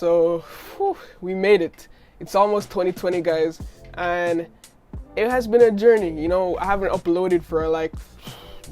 So we made it. It's almost 2020, guys, and it has been a journey. You know, I haven't uploaded for like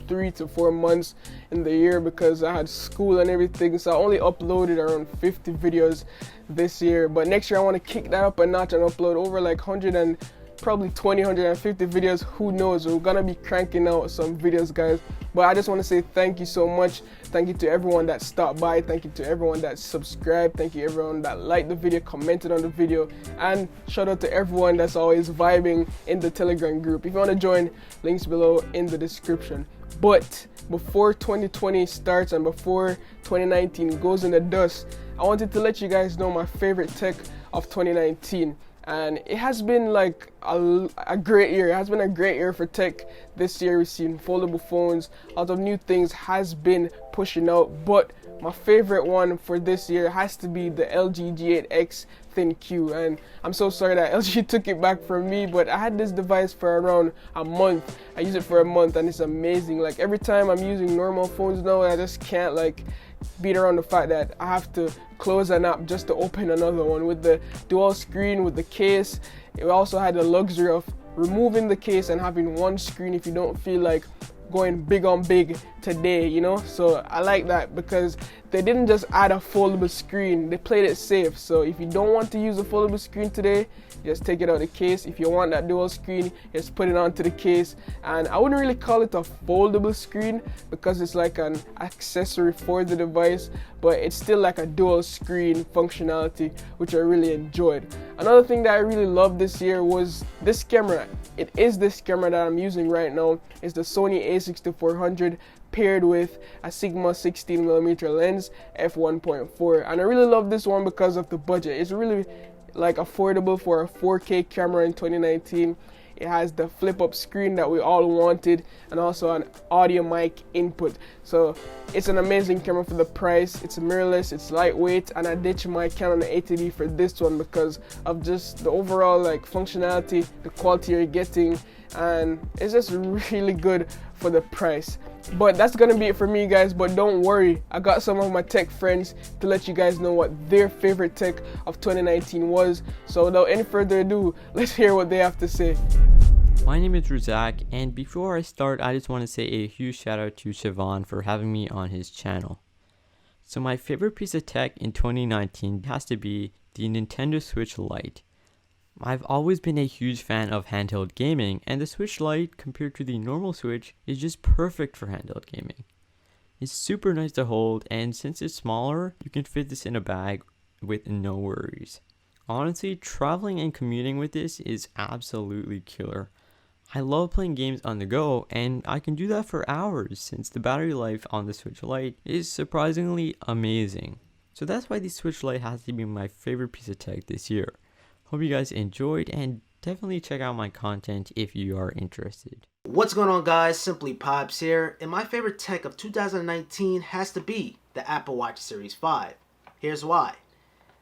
3 to 4 months in the year because I had school and everything, so I only uploaded around 50 videos this year. But next year I want to kick that up a notch and upload over like 100 and probably 150 videos. Who knows? We're gonna be cranking out some videos, guys. But I just want to say thank you so much. Thank you to everyone that stopped by. Thank you to everyone that subscribed. Thank you everyone that liked the video, commented on the video, and shout out to everyone that's always vibing in the Telegram group. If you want to join, links below in the description. But before 2020 starts and before 2019 goes in the dust, I wanted to let you guys know my favorite tech of 2019. And it has been like a great year. It has been a great year for tech this year. We've seen foldable phones, a lot of new things has been pushing out. But my favorite one for this year has to be the LG G8X Thin Q. And I'm so sorry that LG took it back from me, but I had this device for around a month. I used it for a month and it's amazing. Like every time I'm using normal phones now, I just can't like beat around the fact that I have to close an app just to open another one. With the dual screen, with the case, it also had the luxury of removing the case and having one screen if you don't feel like going big on big today, you know. So I like that because they didn't just add a foldable screen, they played it safe. So if you don't want to use a foldable screen today, just take it out of the case. If you want that dual screen, just put it onto the case. And I wouldn't really call it a foldable screen because it's like an accessory for the device, but it's still like a dual screen functionality, which I really enjoyed. Another thing that I really loved this year was this camera. It is this camera that I'm using right now. It's the Sony a6400 paired with a Sigma 16mm lens f1.4, and I really love this one because of the budget. It's really like affordable for a 4K camera in 2019. It has the flip up screen that we all wanted and also an audio mic input. So it's an amazing camera for the price. It's mirrorless, it's lightweight, and I ditched my Canon 80D for this one because of just the overall like functionality, the quality you're getting, and it's just really good for the price. But that's gonna be it for me, guys. But don't worry, I got some of my tech friends to let you guys know what their favorite tech of 2019 was. So without any further ado, let's hear what they have to say. My name is Razaq, and before I start, I just want to say a huge shout out to Shevon for having me on his channel. So my favorite piece of tech in 2019 has to be the Nintendo Switch Lite. I've always been a huge fan of handheld gaming, and the Switch Lite compared to the normal Switch is just perfect for handheld gaming. It's super nice to hold, and since it's smaller, you can fit this in a bag with no worries. Honestly, traveling and commuting with this is absolutely killer. I love playing games on the go, and I can do that for hours since the battery life on the Switch Lite is surprisingly amazing. So that's why the Switch Lite has to be my favorite piece of tech this year. Hope you guys enjoyed, and definitely check out my content if you are interested. What's going on, guys? Simply Pops here, and my favorite tech of 2019 has to be the Apple Watch Series 5. Here's why.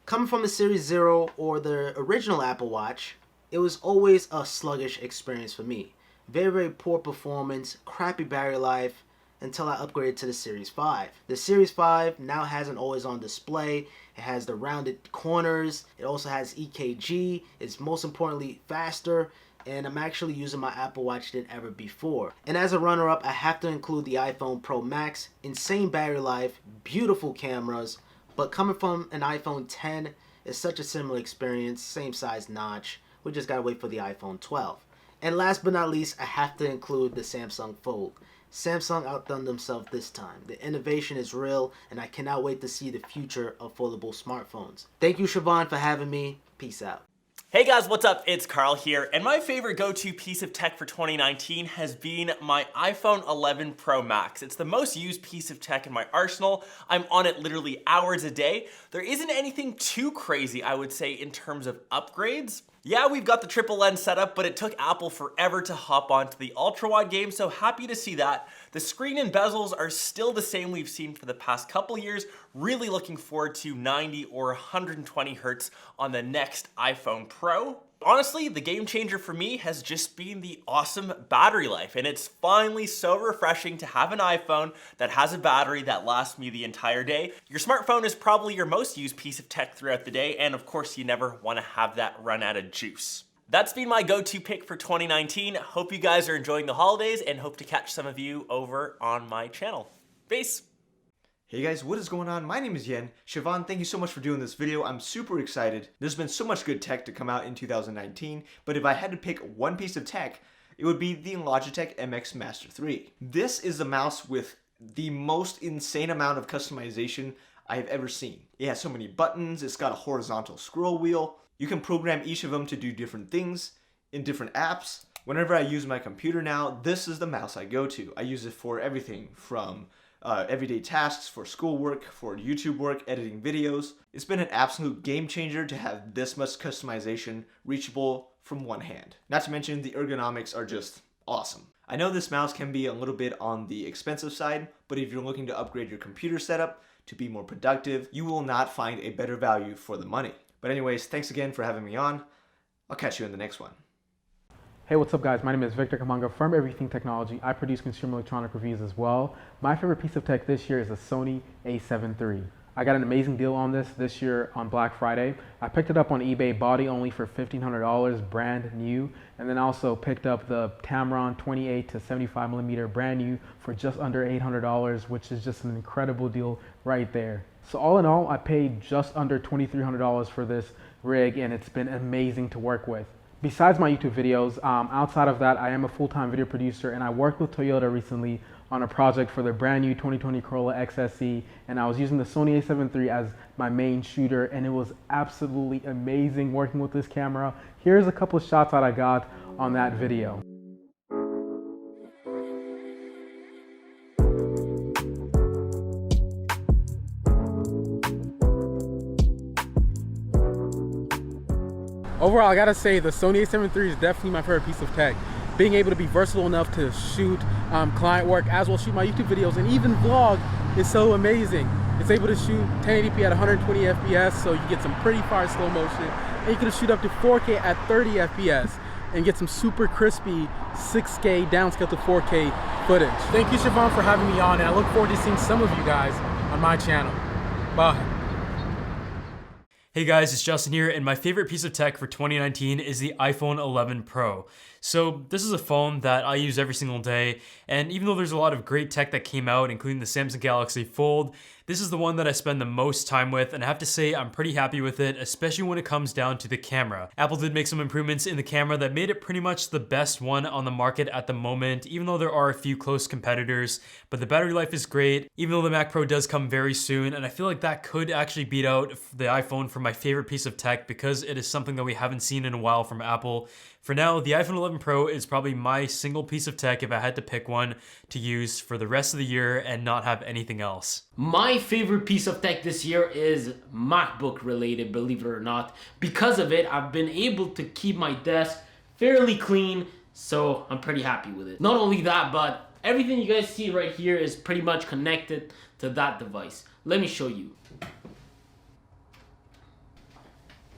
Coming from the Series 0 or the original Apple Watch, it was always a sluggish experience for me. Very poor performance, crappy battery life, until I upgraded to the Series 5. The Series 5 now has an always-on display. It has the rounded corners. It also has EKG. It's most importantly faster, and I'm actually using my Apple Watch than ever before. And as a runner-up, I have to include the iPhone Pro Max. Insane battery life, beautiful cameras, but coming from an iPhone 10, it's such a similar experience, same size notch. We just gotta wait for the iPhone 12. And last but not least, I have to include the Samsung Fold. Samsung outdone themselves this time. The innovation is real, and I cannot wait to see the future of foldable smartphones. Thank you, Shevon, for having me. Peace out. Hey guys, what's up? It's Karl here, and my favorite go-to piece of tech for 2019 has been my iPhone 11 Pro Max. It's the most used piece of tech in my arsenal. I'm on it literally hours a day. There isn't anything too crazy, I would say, in terms of upgrades. Yeah, we've got the triple lens setup, but it took Apple forever to hop onto the ultra-wide game, so happy to see that. The screen and bezels are still the same we've seen for the past couple years. Really looking forward to 90 or 120 hertz on the next iPhone Pro. Honestly, the game changer for me has just been the awesome battery life, and it's finally so refreshing to have an iPhone that has a battery that lasts me the entire day. Your smartphone is probably your most used piece of tech throughout the day, and of course you never want to have that run out of juice. That's been my go-to pick for 2019. Hope you guys are enjoying the holidays and hope to catch some of you over on my channel. Peace! Hey guys, what is going on? My name is Yuan. Shevon, thank you so much for doing this video. I'm super excited. There's been so much good tech to come out in 2019, but if I had to pick one piece of tech, it would be the Logitech MX Master 3. This is a mouse with the most insane amount of customization I have ever seen. It has so many buttons, it's got a horizontal scroll wheel. You can program each of them to do different things in different apps. Whenever I use my computer now, this is the mouse I go to. I use it for everything from everyday tasks, for schoolwork, for YouTube work, editing videos. It's been an absolute game changer to have this much customization reachable from one hand. Not to mention the ergonomics are just awesome. I know this mouse can be a little bit on the expensive side, but if you're looking to upgrade your computer setup to be more productive, you will not find a better value for the money. But anyways, thanks again for having me on. I'll catch you in the next one. Hey, what's up guys? My name is Victor Kamanga from Everything Technology. I produce consumer electronic reviews as well. My favorite piece of tech this year is a Sony a7 III. I got an amazing deal on this year on Black Friday. I picked it up on eBay body only for $1,500, brand new. And then also picked up the Tamron 28 to 75 millimeter brand new for just under $800, which is just an incredible deal right there. So all in all, I paid just under $2,300 for this rig, and it's been amazing to work with. Besides my YouTube videos, outside of that, I am a full-time video producer, and I worked with Toyota recently on a project for their brand new 2020 Corolla XSE, and I was using the Sony a7 III as my main shooter, and it was absolutely amazing working with this camera. Here's a couple of shots that I got on that video. Overall, I gotta say the Sony a7 III is definitely my favorite piece of tech. Being able to be versatile enough to shoot client work as well as shoot my YouTube videos and even vlog is so amazing. It's able to shoot 1080p at 120 FPS, so you get some pretty far slow motion, and you can shoot up to 4K at 30 FPS and get some super crispy 6K downscale to 4K footage. Thank you, Shevon, for having me on, and I look forward to seeing some of you guys on my channel. Bye. Hey guys, it's Justin here, and my favorite piece of tech for 2019 is the iPhone 11 Pro. So this is a phone that I use every single day, and even though there's a lot of great tech that came out, including the Samsung Galaxy Fold, this is the one that I spend the most time with, and I have to say I'm pretty happy with it, especially when it comes down to the camera. Apple did make some improvements in the camera that made it pretty much the best one on the market at the moment, even though there are a few close competitors, but the battery life is great, even though the Mac Pro does come very soon, and I feel like that could actually beat out the iPhone for my favorite piece of tech because it is something that we haven't seen in a while from Apple. For now, the iPhone 11 Pro is probably my single piece of tech if I had to pick one to use for the rest of the year and not have anything else. My favorite piece of tech this year is MacBook related, believe it or not. Because of it, I've been able to keep my desk fairly clean, so I'm pretty happy with it. Not only that, but everything you guys see right here is pretty much connected to that device. Let me show you.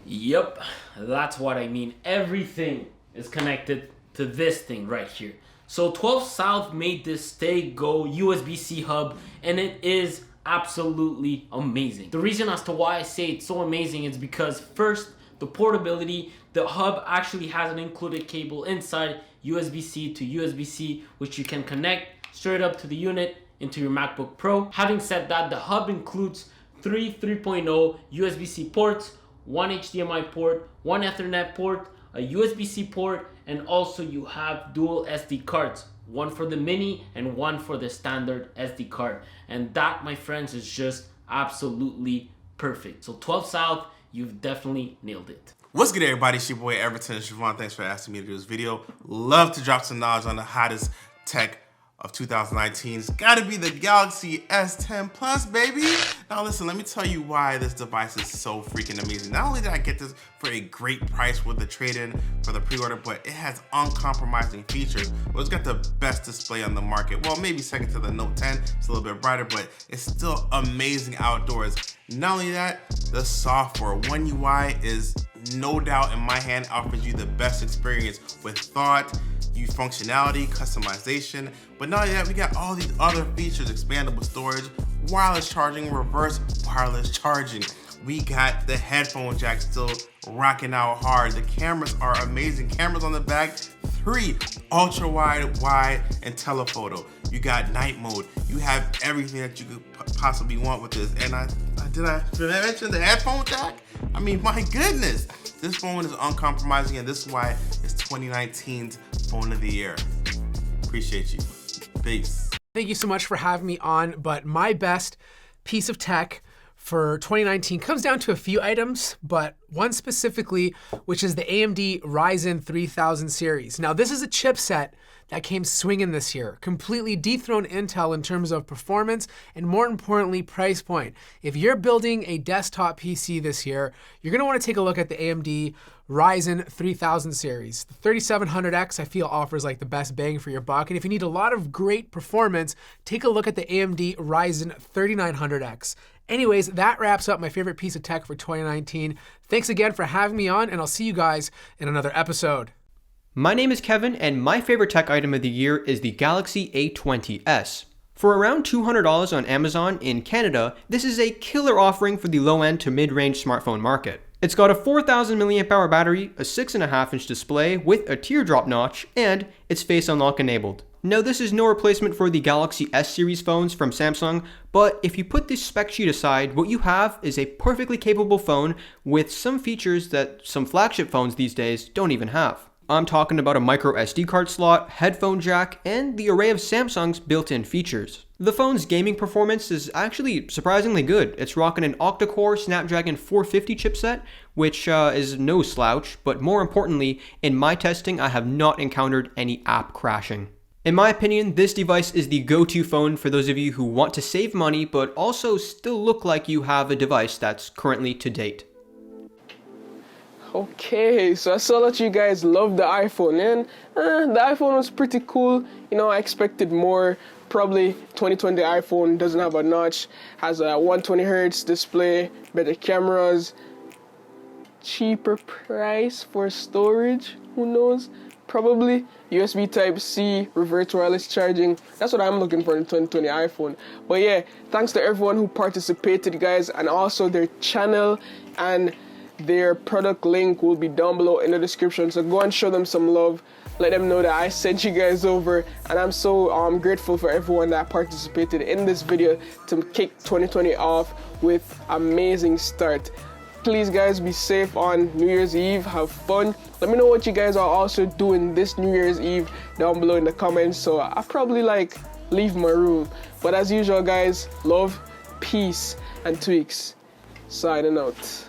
Yep, that's what I mean. Everything is connected to this thing right here. So 12 South made this stay-go USB-C hub, and it is absolutely amazing. The reason as to why I say it's so amazing is because first, the portability. The hub actually has an included cable inside, USB-C to USB-C, which you can connect straight up to the unit into your MacBook Pro. Having said that, the hub includes three 3.0 USB-C ports, one HDMI port, one Ethernet port, a USB-C port, and also you have dual SD cards, one for the mini and one for the standard SD card. And that, my friends, is just absolutely perfect. So 12 South, you've definitely nailed it. What's good, everybody? It's your boy Everton and Shevon. Thanks for asking me to do this video. Love to drop some knowledge on the hottest tech of 2019. It's gotta be the Galaxy S10 Plus, baby. Now listen, let me tell you why this device is so freaking amazing. Not only did I get this for a great price with the trade-in for the pre-order, but it has uncompromising features. Well, it's got the best display on the market. Well, maybe second to the Note 10. It's a little bit brighter, but it's still amazing outdoors. Not only that, the software, One UI is no doubt in my hand offers you the best experience with thought, functionality, customization. But not only that, we got all these other features: expandable storage, wireless charging, reverse wireless charging. We got the headphone jack still rocking out hard. The cameras are amazing. Cameras on the back, 3 ultra wide, and telephoto. You got night mode. You have everything that you could possibly want with this. And did I mention the headphone jack? I mean, my goodness, this phone is uncompromising, and this is why it's 2019's phone of the year. Appreciate you. Peace. Thank you so much for having me on, but my best piece of tech for 2019 comes down to a few items, but one specifically, which is the AMD Ryzen 3000 series. Now, this is a chipset that came swinging this year, completely dethroned Intel in terms of performance and, more importantly, price point. If you're building a desktop PC this year, you're gonna wanna take a look at the AMD Ryzen 3000 series. The 3700X I feel offers like the best bang for your buck, and if you need a lot of great performance, take a look at the AMD Ryzen 3900X. Anyways, that wraps up my favorite piece of tech for 2019. Thanks again for having me on, and I'll see you guys in another episode. My name is Kevin, and my favorite tech item of the year is the Galaxy A20s. For around $200 on Amazon in Canada, this is a killer offering for the low-end to mid-range smartphone market. It's got a 4000 mAh battery, a 6.5-inch display with a teardrop notch, and it's Face Unlock enabled. Now, this is no replacement for the Galaxy S series phones from Samsung, but if you put this spec sheet aside, what you have is a perfectly capable phone with some features that some flagship phones these days don't even have. I'm talking about a micro SD card slot, headphone jack, and the array of Samsung's built-in features. The phone's gaming performance is actually surprisingly good. It's rocking an octa-core Snapdragon 450 chipset, which is no slouch, but more importantly, in my testing, I have not encountered any app crashing. In my opinion, this device is the go-to phone for those of you who want to save money, but also still look like you have a device that's currently to date. Okay, so I saw that you guys love the iPhone, and the iPhone was pretty cool. You know, I expected more. Probably 2020 iPhone doesn't have a notch, has a 120 Hz display, better cameras, cheaper price for storage, who knows? Probably USB Type-C, reverse wireless charging. That's what I'm looking for in the 2020 iPhone. But yeah, thanks to everyone who participated, guys, and also their channel and their product link will be down below in the description. So go and show them some love. Let them know that I sent you guys over, and I'm so grateful for everyone that participated in this video to kick 2020 off with amazing start. Please, guys, be safe on New Year's Eve. Have fun. Let me know what you guys are also doing this New Year's Eve down below in the comments. So I'll probably leave my room. But as usual, guys, love, peace, and tweaks. Signing out.